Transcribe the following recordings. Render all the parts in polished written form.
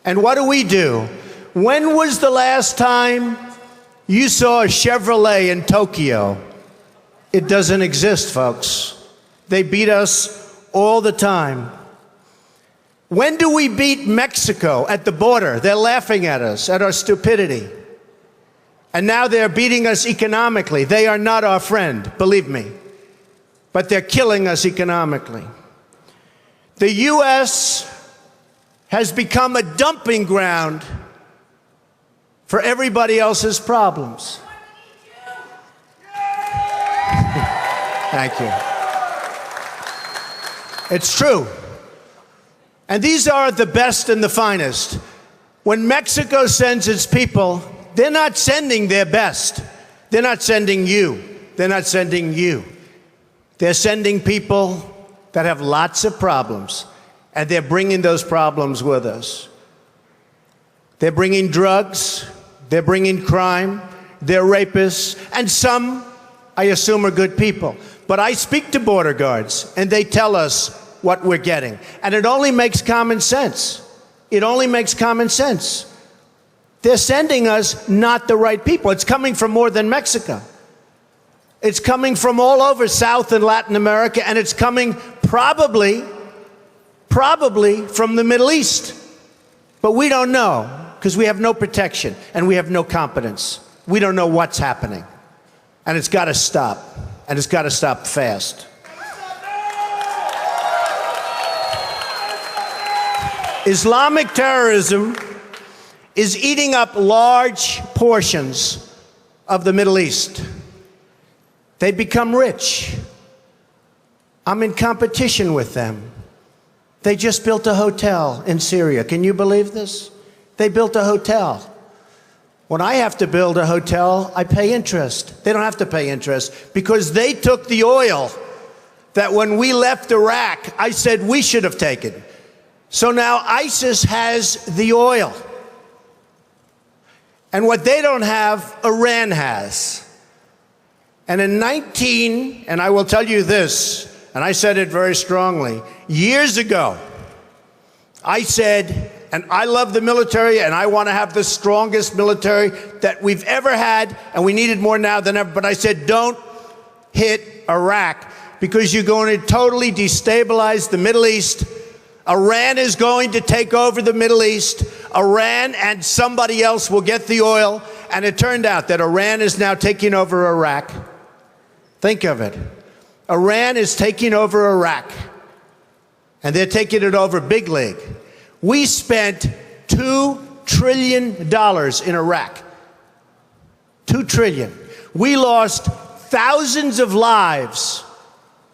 And what do? When was the last time you saw a Chevrolet in Tokyo? It doesn't exist, folks. They beat us all the time. When do we beat Mexico at the border? They're laughing at us, at our stupidity. And now they're beating us economically. They are not our friend, believe me. But they're killing us economically. The U.S. has become a dumping ground for everybody else's problems. Thank you. It's true. And these are the best and the finest. When Mexico sends its people, they're not sending their best. They're not sending you. They're not sending you. They're sending people that have lots of problems, and they're bringing those problems with us. They're bringing drugs, they're bringing crime, they're rapists, and some, I assume, are good people. But I speak to border guards, and they tell us what we're getting. And it only makes common sense. It only makes common sense. They're sending us not the right people. It's coming from more than Mexico. It's coming from all over South and Latin America, and it's coming probably from the Middle East. But we don't know, because we have no protection, and we have no competence. We don't know what's happening. And it's got to stop. And it's got to stop fast. Islamic terrorism is eating up large portions of the Middle East. They become rich. I'm in competition with them. They just built a hotel in Syria. Can you believe this? They built a hotel. When I have to build a hotel, I pay interest. They don't have to pay interest because they took the oil that when we left Iraq, I said we should have taken. So now ISIS has the oil. And what they don't have, Iran has. And in and I will tell you this, and I said it very strongly, years ago, I said, and I love the military, and I want to have the strongest military that we've ever had, and we need it more now than ever, but I said, don't hit Iraq, because you're going to totally destabilize the Middle East. Iran is going to take over the Middle East. Iran and somebody else will get the oil, and it turned out that Iran is now taking over Iraq. Think of it. Iran is taking over Iraq, and they're taking it over big league. We spent $2 trillion in Iraq. $2 trillion. We lost thousands of lives,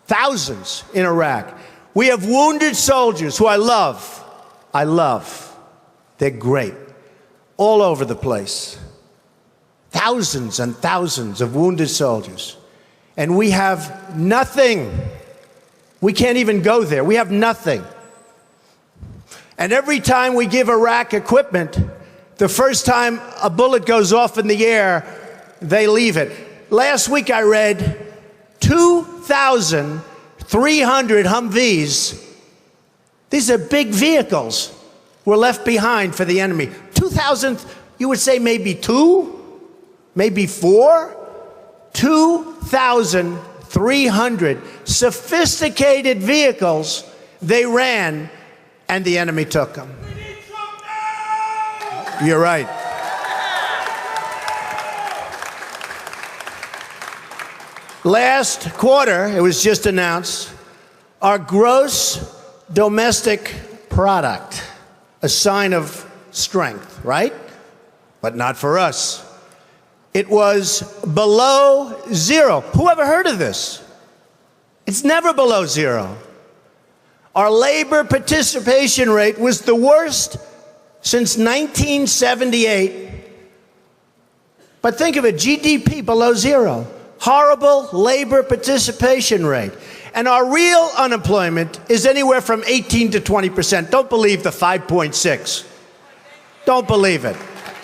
thousands in Iraq. We have wounded soldiers who I love. I love. They're great. All over the place. Thousands and thousands of wounded soldiers. And we have nothing. We can't even go there. We have nothing. And every time we give Iraq equipment, the first time a bullet goes off in the air, they leave it. Last week I read 2,300 Humvees. These are big vehicles were left behind for the enemy. 2,000, you would say maybe 2, maybe 4. 2,300 sophisticated vehicles they ran, and the enemy took them. You're right. Last quarter, it was just announced, our gross domestic product, a sign of strength, right? But not for us. It was below zero. Who ever heard of this? It's never below zero. Our labor participation rate was the worst since 1978. But think of it, GDP below zero. Horrible labor participation rate. And our real unemployment is anywhere from 18 to 20%. Don't believe the 5.6. Don't believe it.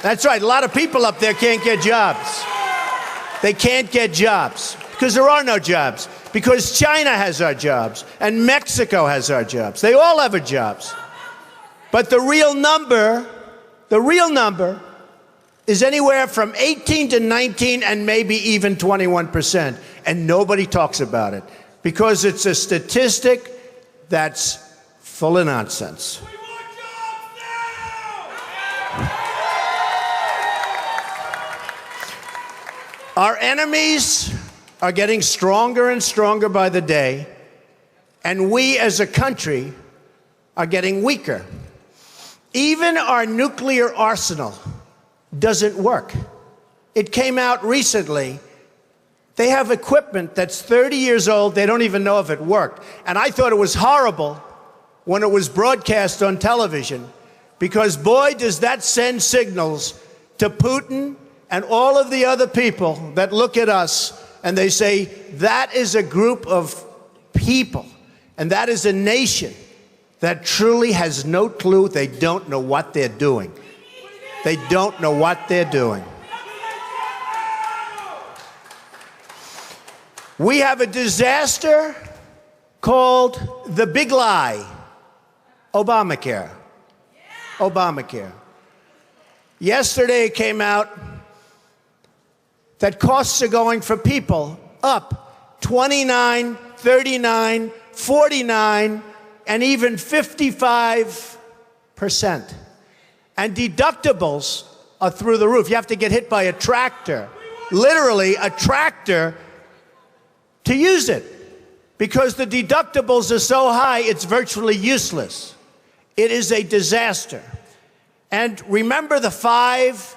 That's right, a lot of people up there can't get jobs. They can't get jobs because there are no jobs. Because China has our jobs and Mexico has our jobs. They all have our jobs. But the real number is anywhere from 18 to 19 and maybe even 21%. And nobody talks about it because it's a statistic that's full of nonsense. We want jobs now! Our enemies are getting stronger and stronger by the day, and we as a country are getting weaker. Even our nuclear arsenal doesn't work. It came out recently. They have equipment that's 30 years old. They don't even know if it worked. And I thought it was horrible when it was broadcast on television, because boy, does that send signals to Putin and all of the other people that look at us and they say, that is a group of people and that is a nation that truly has no clue. They don't know what they're doing. They don't know what they're doing. We have a disaster called the big lie, Obamacare. Obamacare. Yesterday it came out that costs are going for people up 29, 39, 49, and even 55%. And deductibles are through the roof. You have to get hit by a tractor, literally a tractor, to use it, because the deductibles are so high, it's virtually useless. It is a disaster. And remember the $5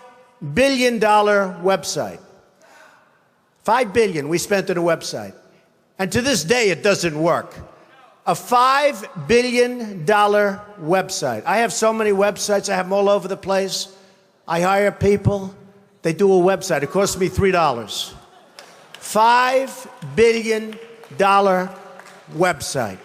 billion website. $5 billion we spent on a website. And to this day, it doesn't work. A $5 billion website. I have so many websites. I have them all over the place. I hire people. They do a website. It costs me $3. $5 billion website.